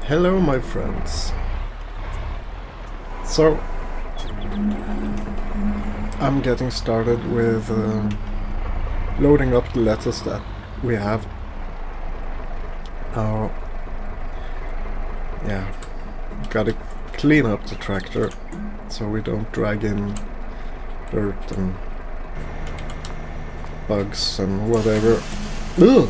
Hello, my friends. So, I'm getting started with loading up the letters that we have. Now, yeah, gotta clean up the tractor so we don't drag in dirt and bugs and whatever. Ugh!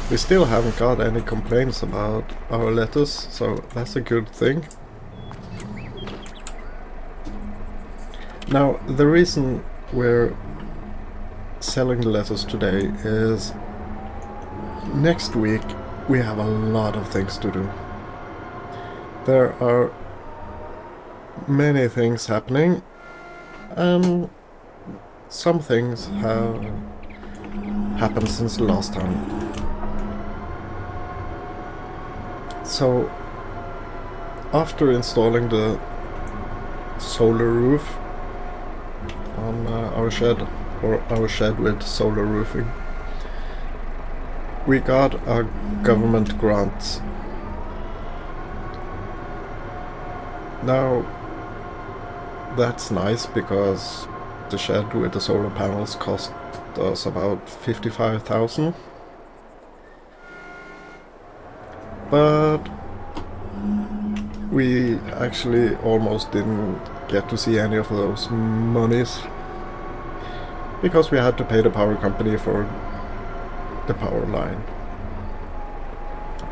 We still haven't got any complaints about our lettuce, so that's a good thing. Now, the reason we're selling the lettuce today is next week we have a lot of things to do. There are many things happening, and some things have happened since the last time. So, after installing the solar roof on our shed, or our shed with solar roofing, we got a government grant. Now, that's nice because the shed with the solar panels cost us about 55,000. But we actually almost didn't get to see any of those monies because we had to pay the power company for the power line.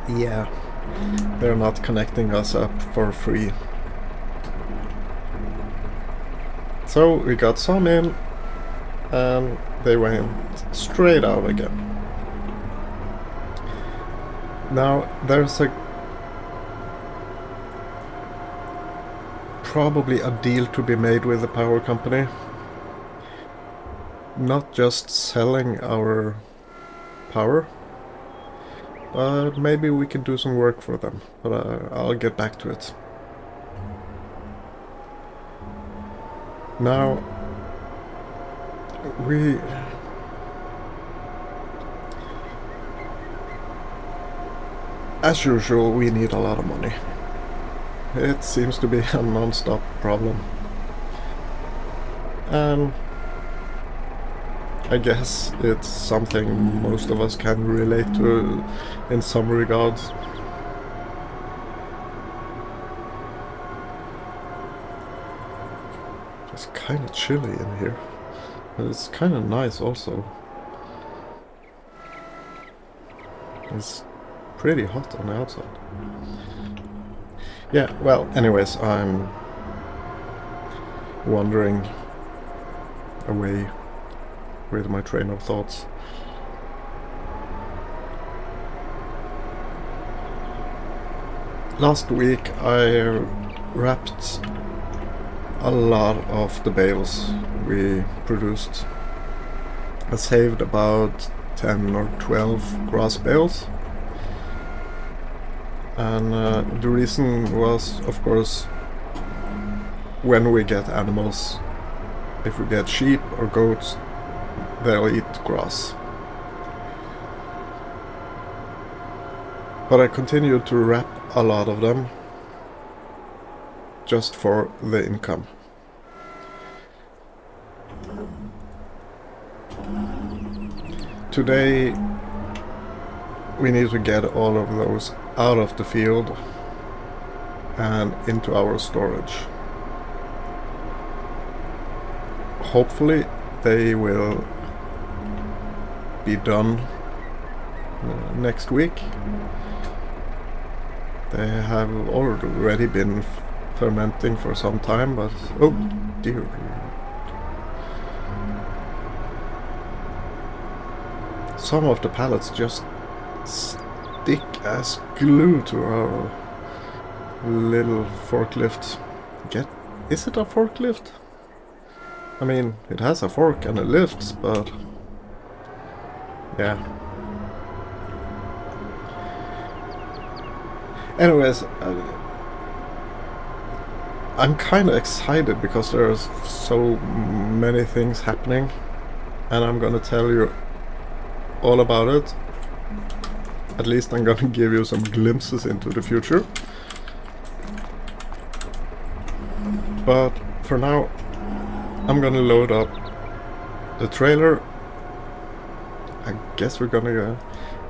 Yeah, they're not connecting us up for free. So we got some in and they went straight out again. Now, there's probably a deal to be made with the power company. Not just selling our power, but maybe we can do some work for them. But I'll get back to it. Now, as usual, we need a lot of money. It seems to be a non-stop problem. And I guess it's something most of us can relate to in some regards. It's kind of chilly in here, but it's kind of nice also. It's pretty hot on the outside. Yeah, well, anyways, I'm wandering away with my train of thoughts. Last week I wrapped a lot of the bales we produced. I saved about 10 or 12 grass bales. And the reason was, of course, when we get animals, if we get sheep or goats, they'll eat grass. But I continued to wrap a lot of them just for the income. Today we need to get all of those out of the field and into our storage. Hopefully they will be done next week. They have already been fermenting for some time, but oh dear. Some of the pallets just stick as glue to our little forklift. Is it a forklift? I mean, it has a fork and it lifts, but yeah. Anyways, I'm kind of excited because there's so many things happening. and I'm gonna tell you all about it. At least I'm gonna give you some glimpses into the future. But for now, I'm gonna load up the trailer. I guess we're gonna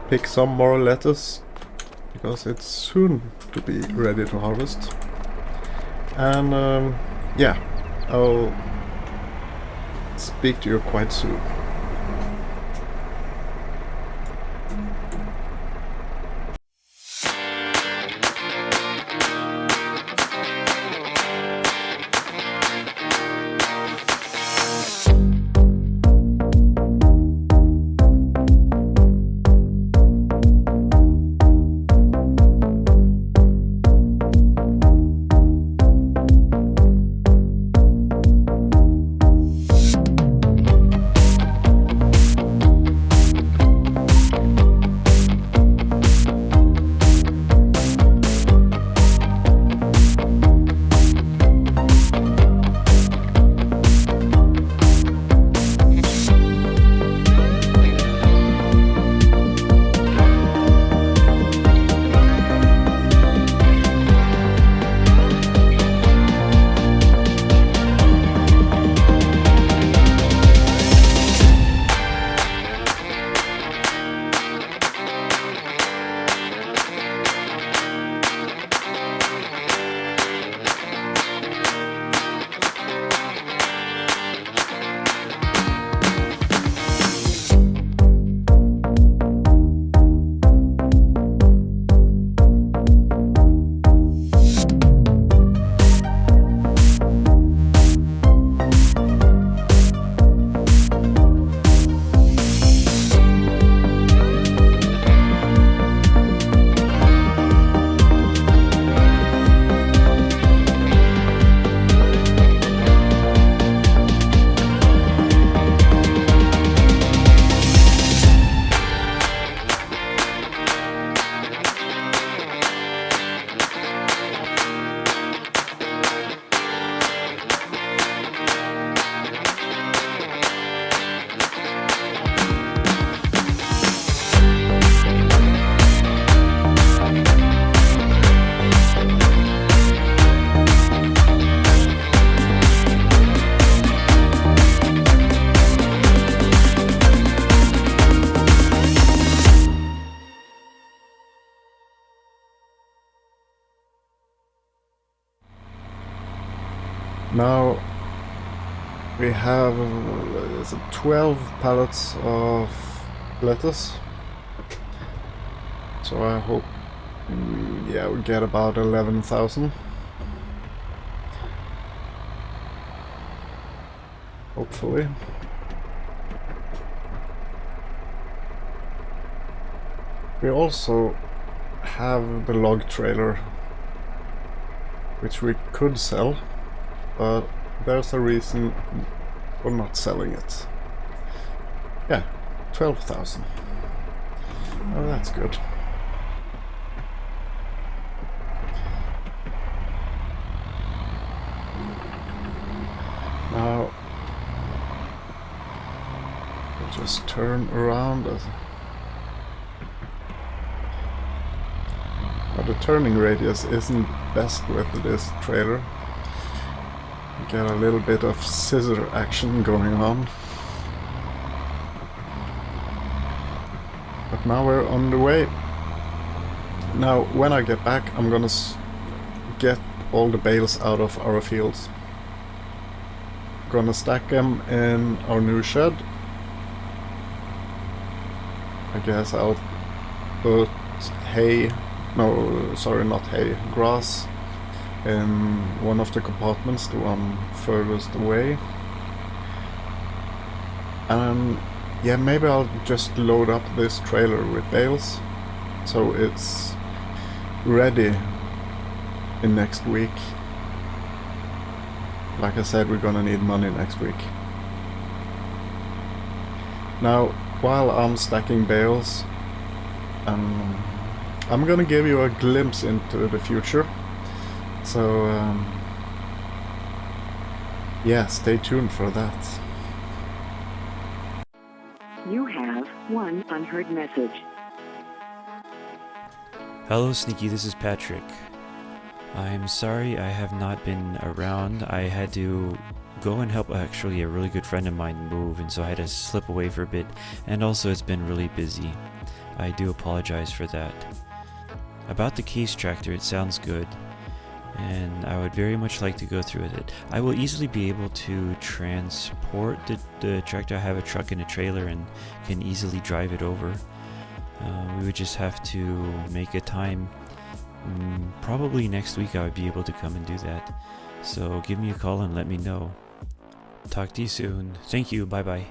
pick some more lettuce, because it's soon to be ready to harvest. And yeah, I'll speak to you quite soon. Now we have 12 pallets of lettuce, so I hope yeah, we get about 11,000. Hopefully. We also have the log trailer, which we could sell, but there's a reason for not selling it. Yeah, 12,000. Oh, that's good. Now, we'll just turn around. Now, the turning radius isn't best with this trailer. You get a little bit of scissor action going on. But now we're on the way. Now, when I get back, I'm gonna get all the bales out of our fields. Gonna stack them in our new shed. I guess I'll put hay, no, sorry, not hay, grass in one of the compartments, the one furthest away. And yeah, maybe I'll just load up this trailer with bales, so it's ready in next week. Like I said, we're gonna need money next week. Now, while I'm stacking bales, I'm gonna give you a glimpse into the future. So, yeah, stay tuned for that. You have one unheard message. Hello Sneaky, this is Patrick. I'm sorry I have not been around. I had to go and help actually a really good friend of mine move, and so I had to slip away for a bit, and also it's been really busy. I do apologize for that. About the case tractor, it sounds good, and I would very much like to go through with it. I will easily be able to transport the tractor. I have a truck and a trailer and can easily drive it over. We would just have to make a time. Probably next week I would be able to come and do that. So give me a call and let me know. Talk to you soon. Thank you. Bye bye.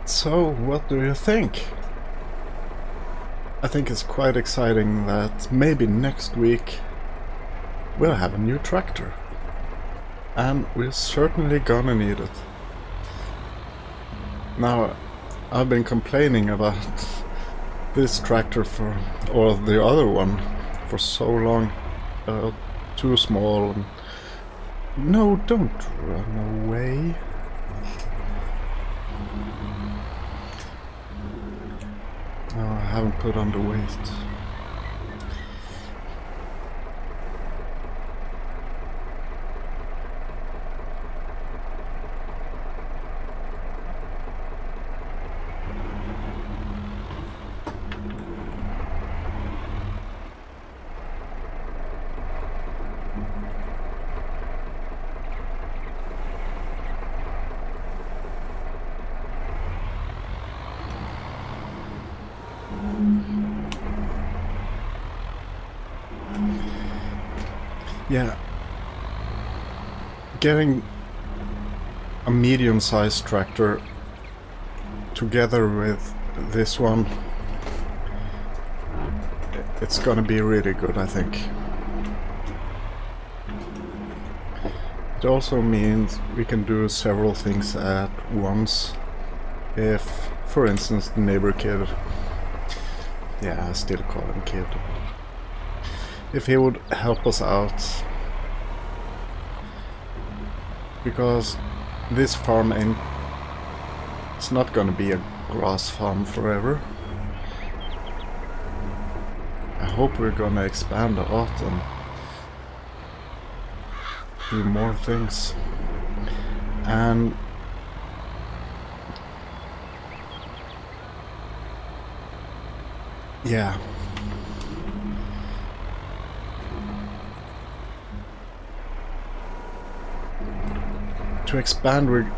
So, what do you think? I think it's quite exciting that maybe next week we'll have a new tractor. And we're certainly gonna need it. Now, I've been complaining about this tractor or the other one, for so long. Too small. No, don't run away. Oh, I haven't put on the weight. Yeah, getting a medium-sized tractor together with this one, it's gonna be really good, I think. It also means we can do several things at once. If, for instance, the neighbor kid, yeah, I still call him kid, if he would help us out, because this farm it's not gonna be a grass farm forever. hope we're gonna expand a lot and do more things. And yeah. To expand, we're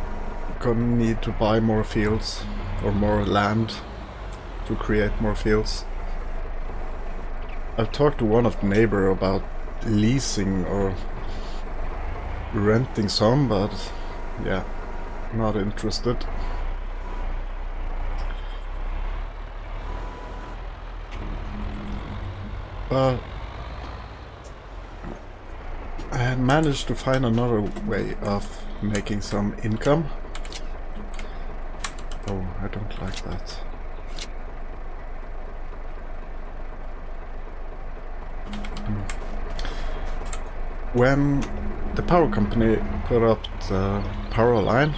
gonna need to buy more fields or more land to create more fields. I've talked to one of the neighbor about leasing or renting some, but yeah, not interested. But I had managed to find another way of making some income. Oh, I don't like that. When the power company put up the power line,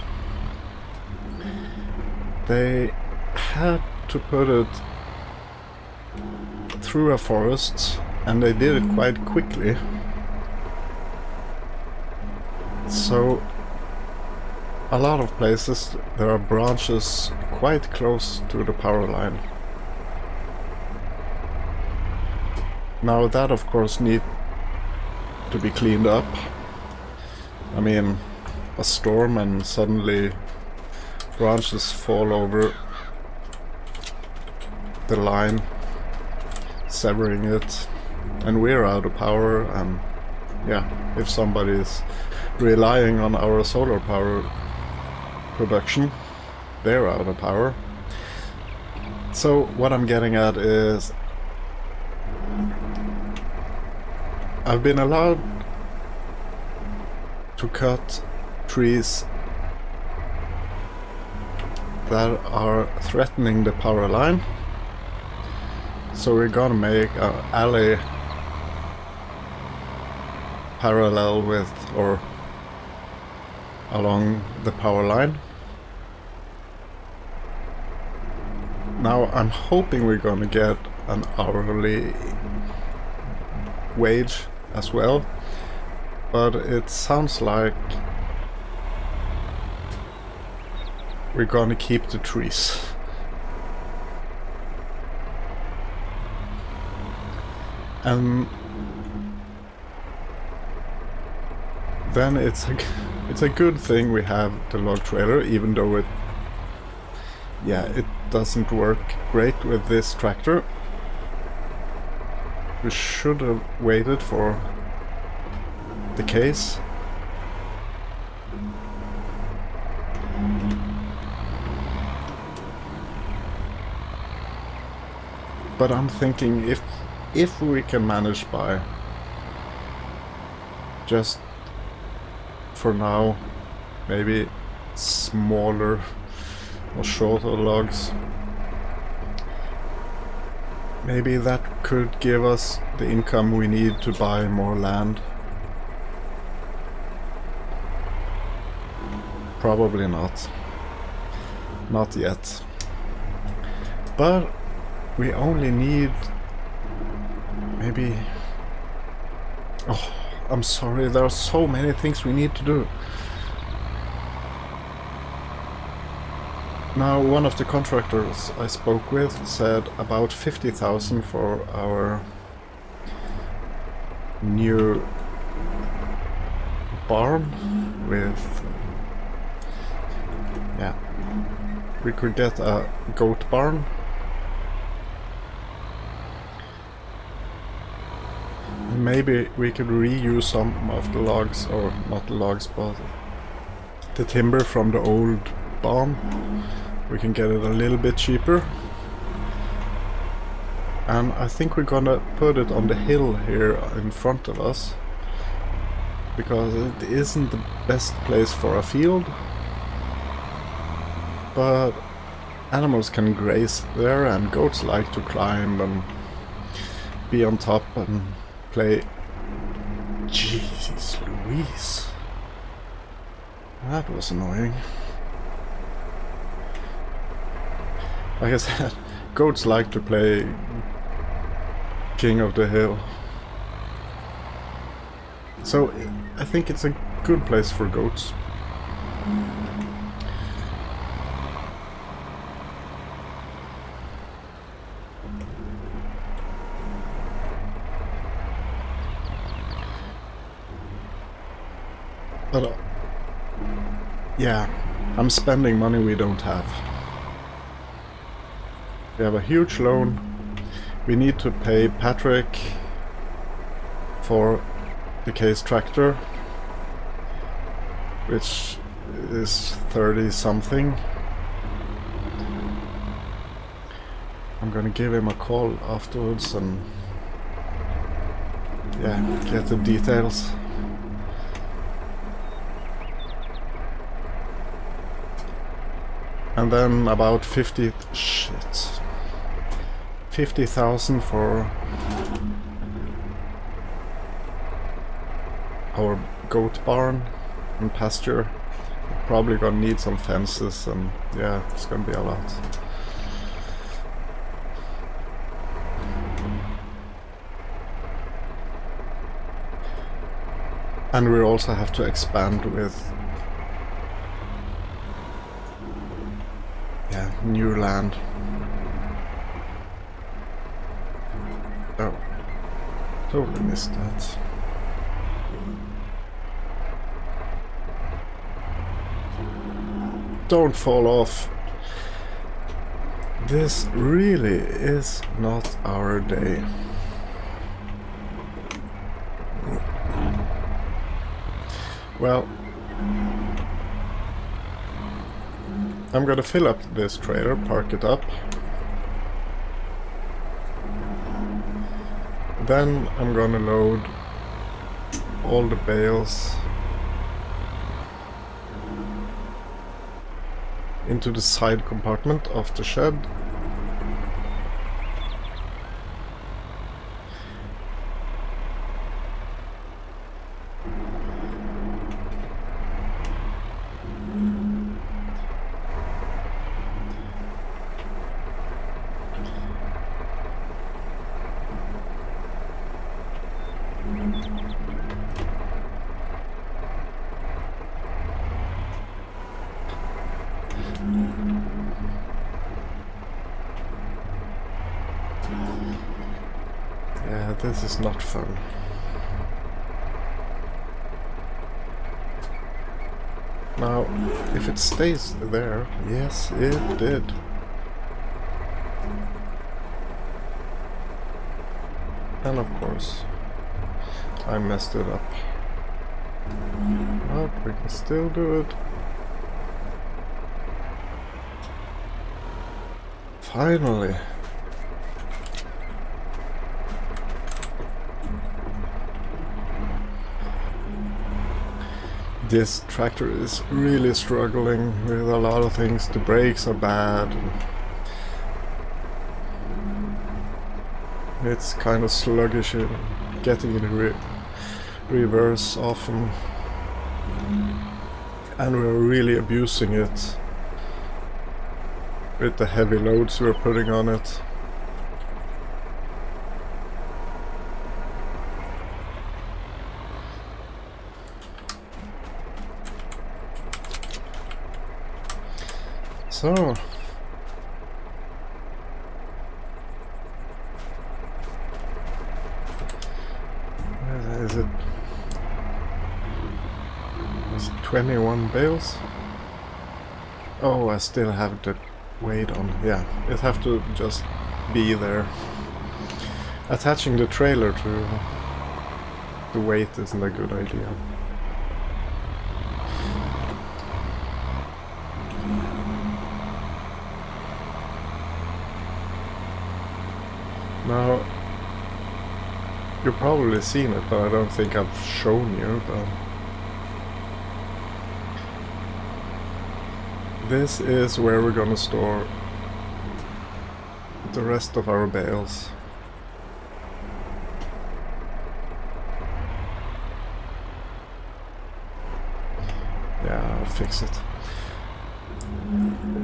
they had to put it through a forest, and they did it quite quickly. So a lot of places there are branches quite close to the power line. Now that of course need to be cleaned up. I mean, a storm and suddenly branches fall over the line, severing it, and we're out of power. And yeah, if somebody is relying on our solar power production, they're out of power. So what I'm getting at is I've been allowed to cut trees that are threatening the power line. So we're gonna make an alley parallel with or along the power line. Now I'm hoping we're gonna get an hourly wage as well, but it sounds like we're gonna keep the trees. And then it's a good thing we have the log trailer, even though it doesn't work great with this tractor. We should have waited for the case. But I'm thinking if we can manage by just for now maybe smaller or shorter logs, maybe that could give us the income we need to buy more land. Probably not. Not yet. But we only need maybe... Oh, I'm sorry, there are so many things we need to do. Now, one of the contractors I spoke with said about 50,000 for our new barn with... yeah, we could get a goat barn. Maybe we could reuse some of the logs, or not the logs, but the timber from the old barn. We can get it a little bit cheaper. And I think we're gonna put it on the hill here in front of us, because it isn't the best place for a field, but animals can graze there, and goats like to climb and be on top and play. Jesus Louise. That was annoying. Like I said, goats like to play king of the hill. So I think it's a good place for goats. But yeah, I'm spending money we don't have. We have a huge loan. We need to pay Patrick for the case tractor, which is 30 something. I'm gonna give him a call afterwards and yeah, get the details. And then about 50,000 for our goat barn and pasture. Probably gonna need some fences and yeah, it's gonna be a lot. And we also have to expand with new land. Oh, totally missed that. Don't fall off. This really is not our day. Well, I'm gonna fill up this trailer, park it up. Then I'm gonna load all the bales into the side compartment of the shed. Yeah, this is not fun. Now, if it stays there, yes, it did. And of course, I messed it up. But we can still do it. Finally. This tractor is really struggling with a lot of things. The brakes are bad. It's kind of sluggish in getting in reverse often. And we're really abusing it with the heavy loads we're putting on it. So, where is it? It's 21 bales. Oh, I still have the weight on. Yeah, it have to just be there. Attaching the trailer to the weight isn't a good idea. Now, you've probably seen it, but I don't think I've shown you. But this is where we're gonna store the rest of our bales. Yeah, I'll fix it.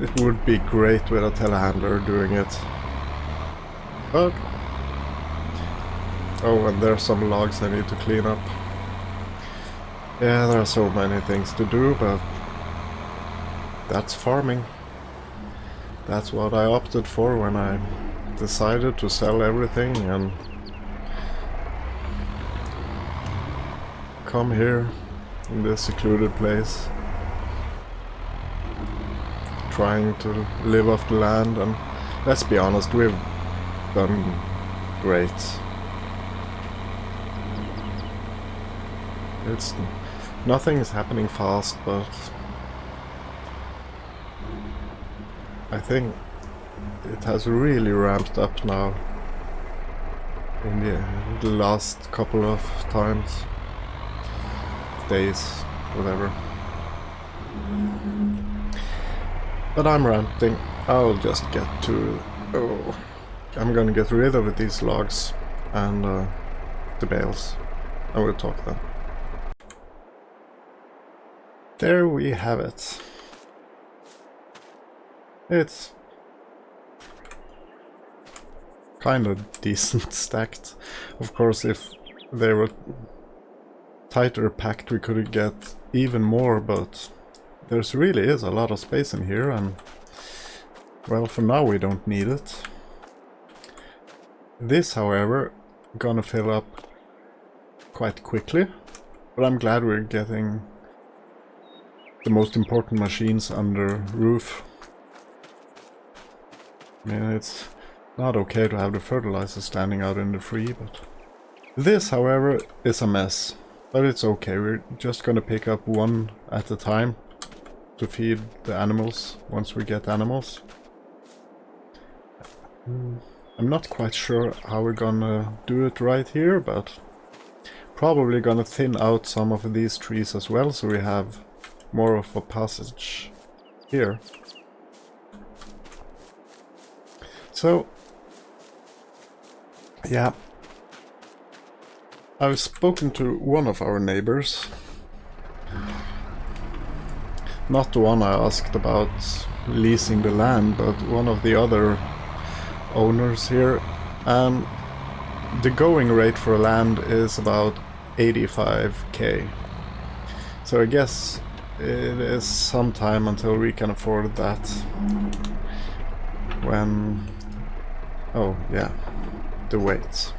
It would be great with a telehandler doing it, but Oh, and there's some logs I need to clean up. Yeah, there are so many things to do, but that's farming. That's what I opted for when I decided to sell everything and come here in this secluded place, trying to live off the land. And let's be honest, we've done great. Nothing is happening fast, but I think it has really ramped up now in the last couple of times, days, whatever. But I'm ranting. I'll just get to... Oh, I'm gonna get rid of these logs and the bales. I will talk then. There we have it. It's kind of decent stacked. Of course, if they were tighter packed, we could get even more, but there's really is a lot of space in here, and well, for now we don't need it. This, however, gonna fill up quite quickly, but I'm glad we're getting the most important machines under roof. I mean, it's not okay to have the fertilizer standing out in the free, but... This, however, is a mess. But it's okay, we're just gonna pick up one at a time to feed the animals once we get animals. I'm not quite sure how we're gonna do it right here, but probably gonna thin out some of these trees as well, so we have more of a passage here. So, yeah, I've spoken to one of our neighbors, not the one I asked about leasing the land, but one of the other owners here, and the going rate for land is about 85k. So I guess it is some time until we can afford that. When... oh yeah, the weights.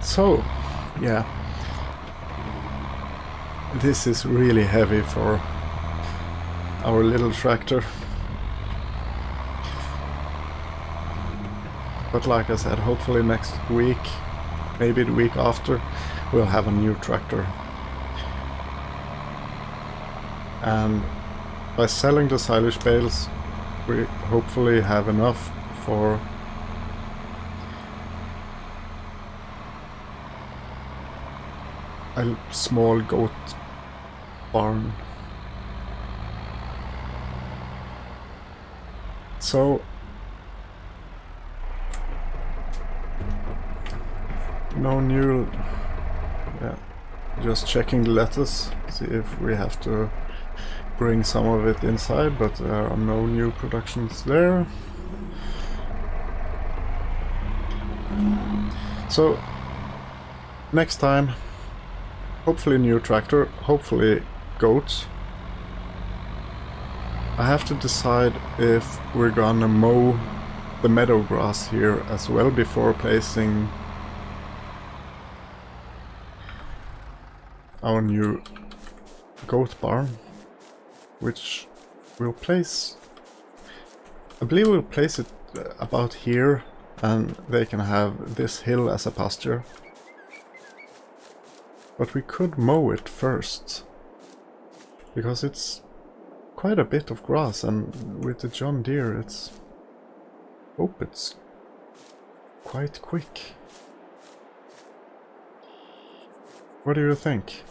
So, yeah, this is really heavy for our little tractor. But like I said, hopefully next week, maybe the week after, we'll have a new tractor. And by selling the silage bales, we hopefully have enough for a small goat barn. So no new, yeah, just checking the lettuce, see if we have to bring some of it inside, but there are no new productions there. So next time, hopefully new tractor, hopefully goats, I have to decide if we're gonna mow the meadow grass here as well before placing our new goat barn, which we'll place, I believe we'll place it about here, and they can have this hill as a pasture. But we could mow it first, because it's quite a bit of grass, and with the John Deere it's quite quick. What do you think?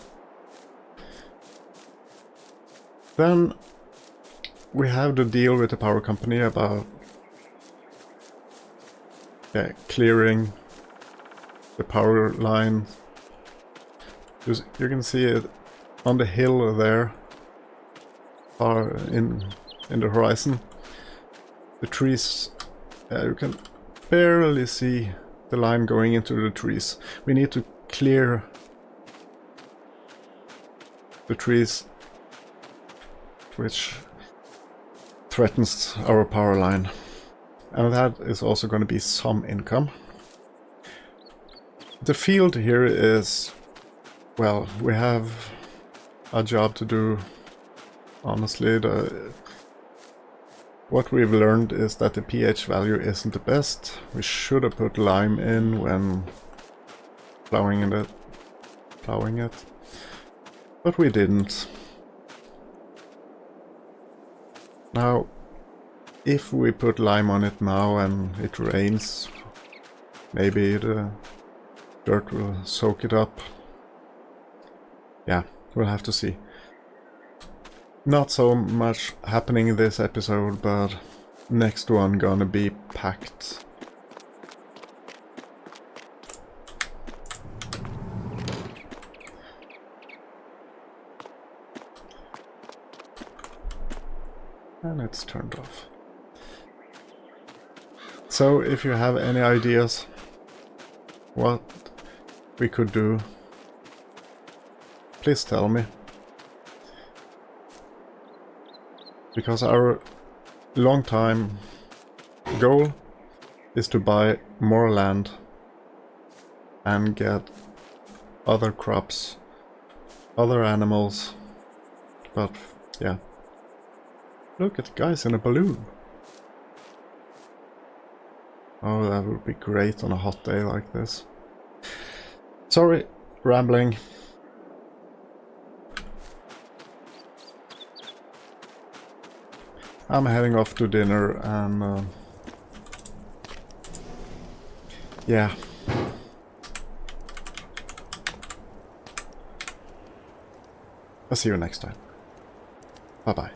Then we have to deal with the power company about clearing the power line. You can see it on the hill there, far in the horizon. The trees, you can barely see the line going into the trees. We need to clear the trees which threatens our power line, and that is also going to be some income. The field here is, well, we have a job to do. Honestly, what we've learned is that the pH value isn't the best. We should have put lime in when plowing it, but we didn't. Now, if we put lime on it now and it rains, maybe the dirt will soak it up. Yeah, we'll have to see. Not so much happening in this episode, but next one gonna be packed. And it's turned off. So if you have any ideas what we could do, please tell me. Because our long time goal is to buy more land and get other crops, other animals, but yeah. Look at the guys in a balloon. Oh, that would be great on a hot day like this. Sorry, rambling. I'm heading off to dinner and yeah. I'll see you next time. Bye bye.